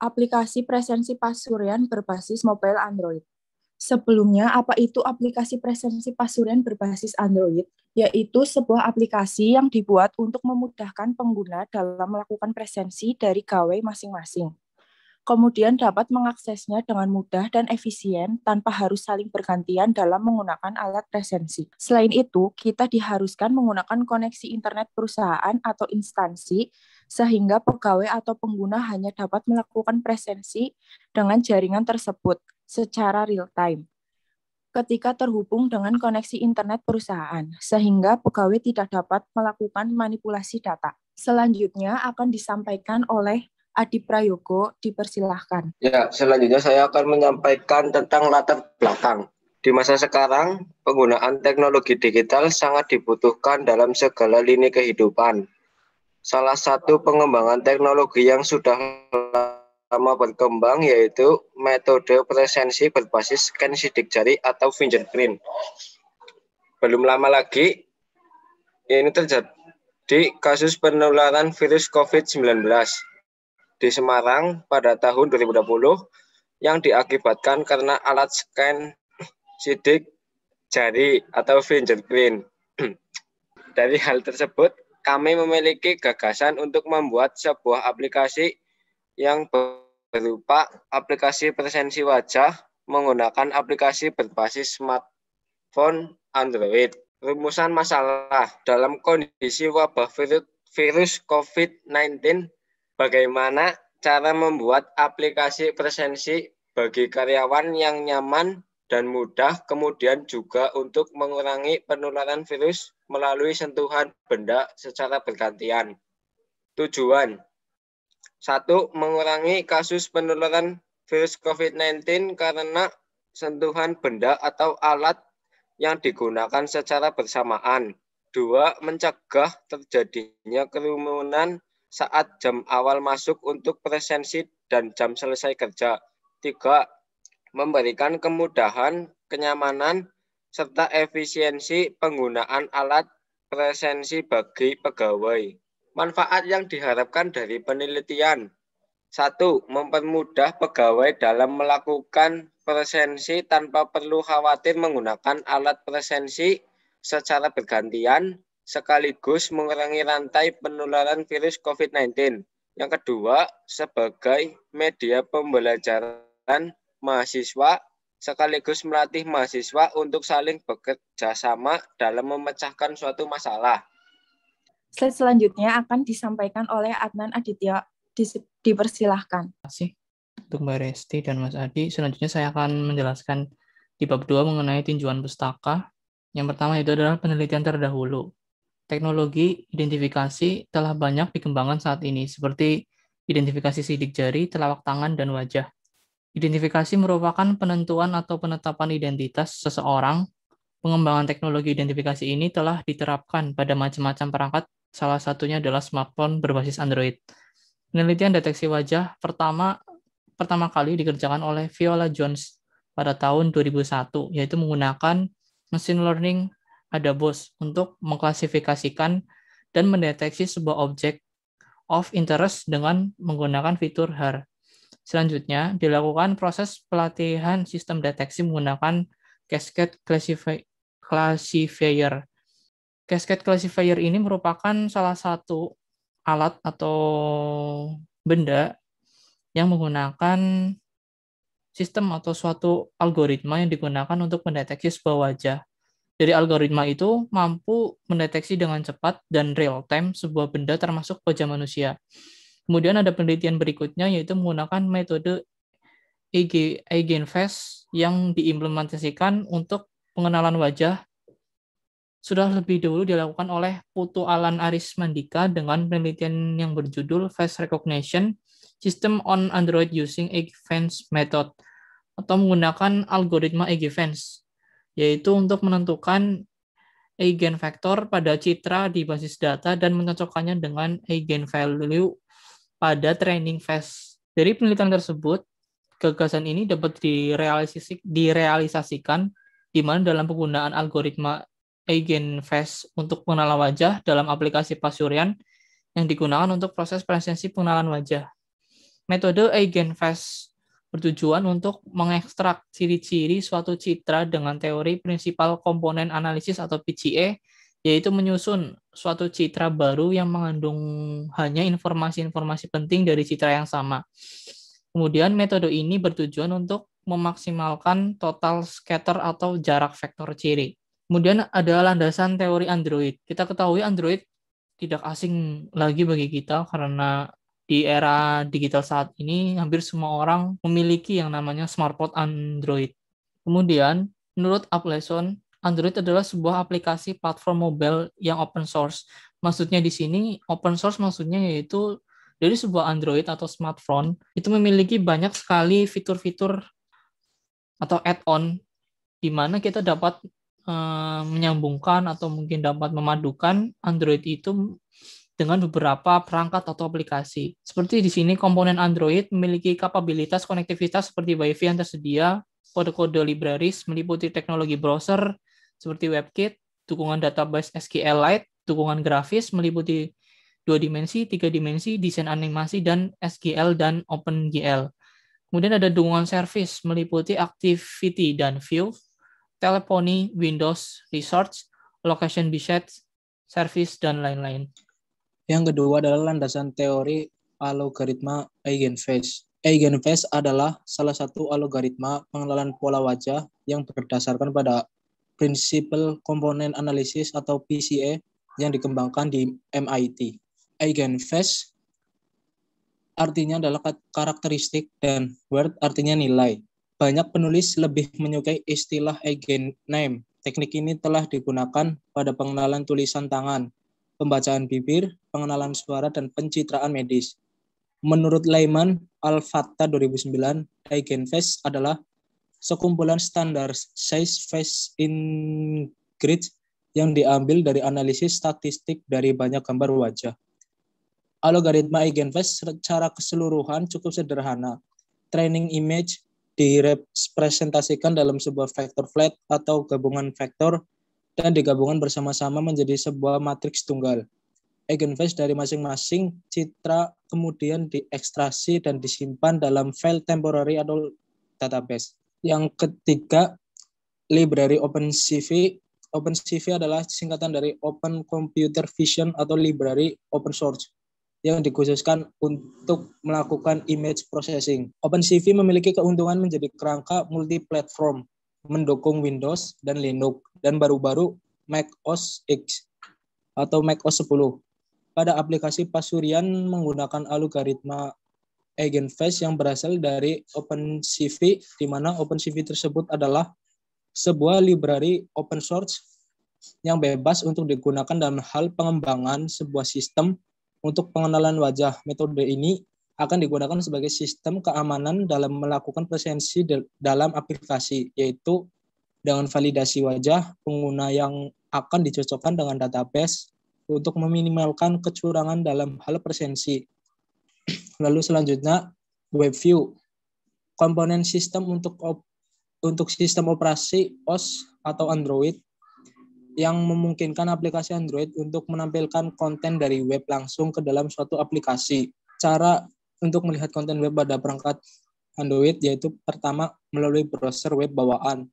Aplikasi presensi pasuryan berbasis mobile Android. Sebelumnya, apa itu aplikasi presensi pasuryan berbasis Android? Yaitu sebuah aplikasi yang dibuat untuk memudahkan pengguna dalam melakukan presensi dari gawai masing-masing. Kemudian dapat mengaksesnya dengan mudah dan efisien tanpa harus saling bergantian dalam menggunakan alat presensi. Selain itu, kita diharuskan menggunakan koneksi internet perusahaan atau instansi sehingga pegawai atau pengguna hanya dapat melakukan presensi dengan jaringan tersebut secara real-time ketika terhubung dengan koneksi internet perusahaan, sehingga pegawai tidak dapat melakukan manipulasi data. Selanjutnya akan disampaikan oleh Adi Prayogo, dipersilahkan. Ya, selanjutnya saya akan menyampaikan tentang latar belakang. Di masa sekarang, penggunaan teknologi digital sangat dibutuhkan dalam segala lini kehidupan. Salah satu pengembangan teknologi yang sudah lama berkembang yaitu metode presensi berbasis scan sidik jari atau fingerprint. Belum lama lagi, ini terjadi kasus penularan virus COVID-19 di Semarang pada tahun 2020 yang diakibatkan karena alat scan sidik jari atau fingerprint. Dari hal tersebut, kami memiliki gagasan untuk membuat sebuah aplikasi yang berupa aplikasi presensi wajah menggunakan aplikasi berbasis smartphone Android. Rumusan masalah dalam kondisi wabah virus COVID-19, bagaimana cara membuat aplikasi presensi bagi karyawan yang nyaman dan mudah, kemudian juga untuk mengurangi penularan virus melalui sentuhan benda secara bergantian. Tujuan: 1. Mengurangi kasus penularan virus COVID-19 karena sentuhan benda atau alat yang digunakan secara bersamaan. 2. Mencegah terjadinya kerumunan saat jam awal masuk untuk presensi dan jam selesai kerja. 3. Memberikan kemudahan, kenyamanan, serta efisiensi penggunaan alat presensi bagi pegawai. Manfaat yang diharapkan dari penelitian: 1. Mempermudah pegawai dalam melakukan presensi tanpa perlu khawatir menggunakan alat presensi secara bergantian, sekaligus mengurangi rantai penularan virus COVID-19. Yang kedua, sebagai media pembelajaran mahasiswa, sekaligus melatih mahasiswa untuk saling bekerja sama dalam memecahkan suatu masalah. Slide selanjutnya akan disampaikan oleh Adnan Aditya, dipersilahkan. Terima kasih untuk Mbak Resti dan Mas Adi. Selanjutnya saya akan menjelaskan di bab 2 mengenai tinjauan pustaka. Yang pertama itu adalah penelitian terdahulu. Teknologi identifikasi telah banyak dikembangkan saat ini, seperti identifikasi sidik jari, telapak tangan, dan wajah. Identifikasi merupakan penentuan atau penetapan identitas seseorang. Pengembangan teknologi identifikasi ini telah diterapkan pada macam-macam perangkat, salah satunya adalah smartphone berbasis Android. Penelitian deteksi wajah pertama kali dikerjakan oleh Viola Jones pada tahun 2001, yaitu menggunakan machine learning AdaBOS untuk mengklasifikasikan dan mendeteksi sebuah objek of interest dengan menggunakan fitur HAR. Selanjutnya, dilakukan proses pelatihan sistem deteksi menggunakan Cascade Classifier. Cascade Classifier ini merupakan salah satu alat atau benda yang menggunakan sistem atau suatu algoritma yang digunakan untuk mendeteksi sebuah wajah. Dari algoritma itu mampu mendeteksi dengan cepat dan real-time sebuah benda termasuk wajah manusia. Kemudian ada penelitian berikutnya yaitu menggunakan metode Eigenface yang diimplementasikan untuk pengenalan wajah. Sudah lebih dulu dilakukan oleh Putu Alan Arismandika dengan penelitian yang berjudul Face Recognition System on Android Using Eigenface Method atau menggunakan algoritma Eigenface, yaitu untuk menentukan eigenvektor pada citra di basis data dan mencocokkannya dengan eigenvalue pada training phase. Dari penelitian tersebut, gagasan ini dapat direalisasikan di mana dalam penggunaan algoritma Eigenface untuk pengenalan wajah dalam aplikasi Pasuryan yang digunakan untuk proses presensi pengenalan wajah. Metode Eigenvalue bertujuan untuk mengekstrak ciri-ciri suatu citra dengan teori prinsipal komponen analisis atau PCA, yaitu menyusun suatu citra baru yang mengandung hanya informasi-informasi penting dari citra yang sama. Kemudian metode ini bertujuan untuk memaksimalkan total scatter atau jarak vektor ciri. Kemudian ada landasan teori Android. Kita ketahui Android tidak asing lagi bagi kita karena di era digital saat ini hampir semua orang memiliki yang namanya smartphone Android. Kemudian, menurut Appleson, Android adalah sebuah aplikasi platform mobile yang open source. Maksudnya di sini open source maksudnya yaitu dari sebuah Android atau smartphone itu memiliki banyak sekali fitur-fitur atau add-on di mana kita dapat menyambungkan atau mungkin dapat memadukan Android itu dengan beberapa perangkat atau aplikasi. Seperti di sini komponen Android memiliki kapabilitas konektivitas seperti Wi-Fi yang tersedia, kode-kode libraries meliputi teknologi browser seperti WebKit, dukungan database SQLite, dukungan grafis meliputi 2 dimensi, 3 dimensi, desain animasi, dan SGL dan OpenGL. Kemudian ada dukungan service meliputi Activity dan View, teleponi, Windows, Research, Location Based Service, dan lain-lain. Yang kedua adalah landasan teori algoritma Eigenvalue. Eigenvalue adalah salah satu algoritma pengenalan pola wajah yang berdasarkan pada prinsipal komponen analisis atau PCA yang dikembangkan di MIT. Eigenvalue artinya adalah karakteristik dan word artinya nilai. Banyak penulis lebih menyukai istilah eigenname. Teknik ini telah digunakan pada pengenalan tulisan tangan, pembacaan bibir, pengenalan suara, dan pencitraan medis. Menurut Lyman Al-Fattah 2009, Eigenvalue adalah sekumpulan standar size face in grid yang diambil dari analisis statistik dari banyak gambar wajah. Algoritma Eigenvalue secara keseluruhan cukup sederhana. Training image direpresentasikan dalam sebuah vektor flat atau gabungan vektor dan digabungkan bersama-sama menjadi sebuah matriks tunggal. Eigenvalue dari masing-masing citra kemudian diekstraksi dan disimpan dalam file temporary atau database. Yang ketiga, library OpenCV. OpenCV adalah singkatan dari Open Computer Vision atau library open source yang dikhususkan untuk melakukan image processing. OpenCV memiliki keuntungan menjadi kerangka multi-platform, mendukung Windows dan Linux, dan baru-baru Mac OS X atau Mac OS 10. Pada aplikasi pasurian menggunakan algoritma Eigenvalue yang berasal dari OpenCV, di mana OpenCV tersebut adalah sebuah library open source yang bebas untuk digunakan dalam hal pengembangan sebuah sistem untuk pengenalan wajah. Metode ini akan digunakan sebagai sistem keamanan dalam melakukan presensi dalam aplikasi, yaitu dengan validasi wajah pengguna yang akan dicocokkan dengan database untuk meminimalkan kecurangan dalam hal presensi. Lalu selanjutnya, WebView. Komponen sistem untuk sistem operasi OS atau Android yang memungkinkan aplikasi Android untuk menampilkan konten dari web langsung ke dalam suatu aplikasi. Cara untuk melihat konten web pada perangkat Android yaitu pertama melalui browser web bawaan.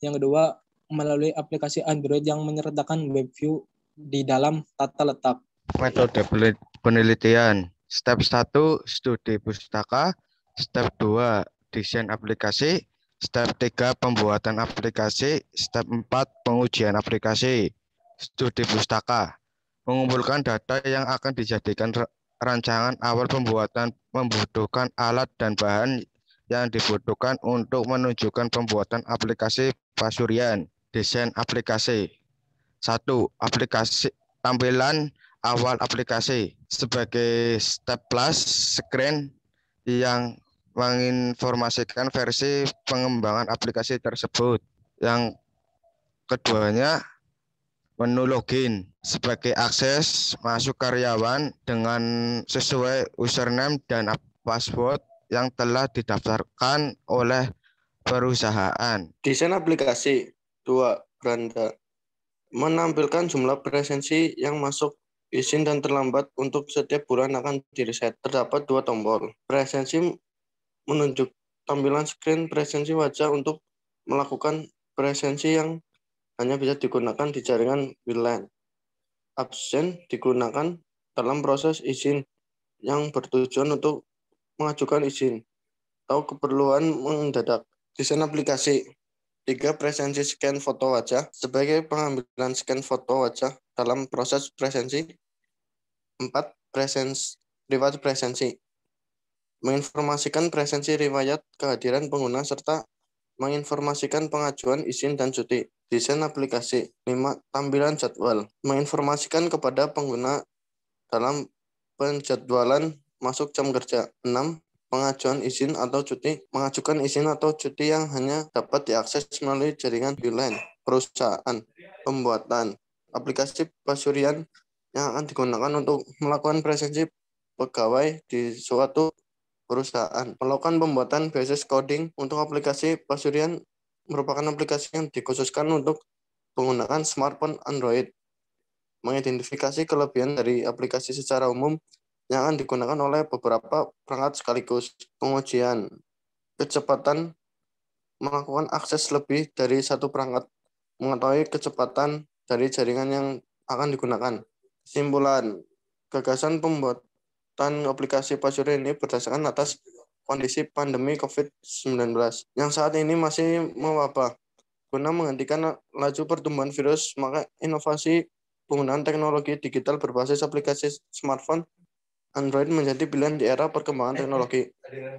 Yang kedua melalui aplikasi Android yang menyertakan WebView di dalam tata letak. Metode penelitian. Step 1, studi pustaka. Step 2, desain aplikasi. Step 3, pembuatan aplikasi. Step 4, pengujian aplikasi. Studi pustaka. Mengumpulkan data yang akan dijadikan rancangan awal pembuatan, membutuhkan alat dan bahan yang dibutuhkan untuk menunjukkan pembuatan aplikasi pasurian. Desain aplikasi. 1. Aplikasi tampilan awal aplikasi sebagai step plus screen yang menginformasikan versi pengembangan aplikasi tersebut. Yang keduanya, menu login sebagai akses masuk karyawan dengan sesuai username dan password yang telah didaftarkan oleh perusahaan. Desain aplikasi. 2. Beranda. Menampilkan jumlah presensi yang masuk izin dan terlambat untuk setiap bulan akan di-reset. Terdapat 2 tombol. Presensi menunjuk tampilan screen presensi wajah untuk melakukan presensi yang hanya bisa digunakan di jaringan WLAN. Absen digunakan dalam proses izin yang bertujuan untuk mengajukan izin atau keperluan mendadak. Desain aplikasi. 3. Presensi scan foto wajah. Sebagai pengambilan scan foto wajah dalam proses presensi. 4. Riwayat presensi. Menginformasikan presensi riwayat kehadiran pengguna serta menginformasikan pengajuan izin dan cuti. Desain aplikasi. 5. Tampilan jadwal. Menginformasikan kepada pengguna dalam penjadwalan masuk jam kerja. 6. Pengajuan izin atau cuti. Mengajukan izin atau cuti yang hanya dapat diakses melalui jaringan WLAN perusahaan. Pembuatan aplikasi pasurian yang akan digunakan untuk melakukan presensi pegawai di suatu perusahaan. Melakukan pembuatan basis coding untuk aplikasi pasurian merupakan aplikasi yang dikhususkan untuk menggunakan smartphone Android. Mengidentifikasi kelebihan dari aplikasi secara umum yang akan digunakan oleh beberapa perangkat sekaligus. Pengujian kecepatan melakukan akses lebih dari satu perangkat. Mengetahui kecepatan dari jaringan yang akan digunakan. Kesimpulan, gagasan pembuatan aplikasi pasurian ini berdasarkan atas kondisi pandemi COVID-19 yang saat ini masih mewabah. Guna menghentikan laju pertumbuhan virus, maka inovasi penggunaan teknologi digital berbasis aplikasi smartphone Android menjadi pilihan di era perkembangan teknologi.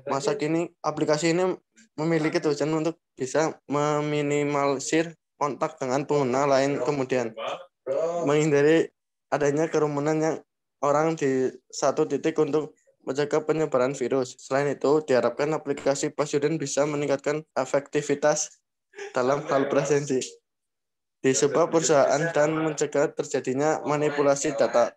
Masa kini, aplikasi ini memiliki tujuan untuk bisa meminimalisir kontak dengan pengguna lain, kemudian menghindari adanya kerumunan yang orang di satu titik untuk menjaga penyebaran virus. Selain itu, diharapkan aplikasi pasurian bisa meningkatkan efektivitas dalam hal presensi di sebuah perusahaan dan mencegah terjadinya manipulasi data.